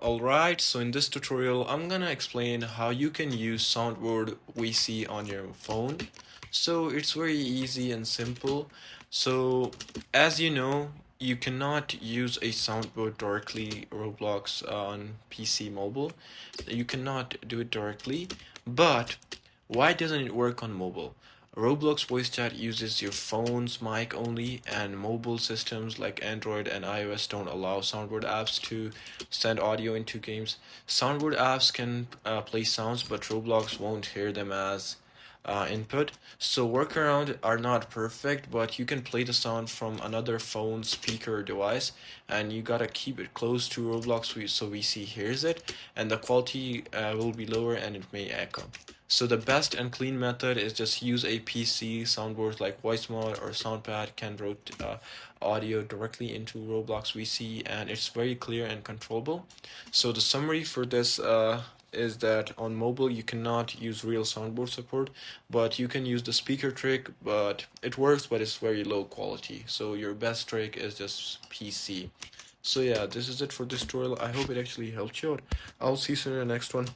Alright, so in this tutorial, I'm gonna explain how you can use Soundboard VC on your phone. So it's very easy and simple. So as you know, you cannot use a soundboard directly Roblox on PC mobile. You cannot do it directly, but why doesn't it work on mobile? Roblox voice chat uses your phone's mic only, and mobile systems like Android and iOS don't allow soundboard apps to send audio into games. Soundboard apps can play sounds, but Roblox won't hear them as input. So workaround are not perfect, but you can play the sound from another phone, speaker, or device, and you gotta keep it close to Roblox so VC hears it, and the quality will be lower and it may echo. So the best and clean method is just use a PC soundboard like VoiceMod or SoundPad can route audio directly into Roblox VC, and it's very clear and controllable. So the summary for this is that on mobile you cannot use real soundboard support, but you can use the speaker trick, but it works, but it's very low quality. So your best trick is just PC. So yeah, this is it for this tutorial. I hope it actually helped you out. I'll see you soon in the next one.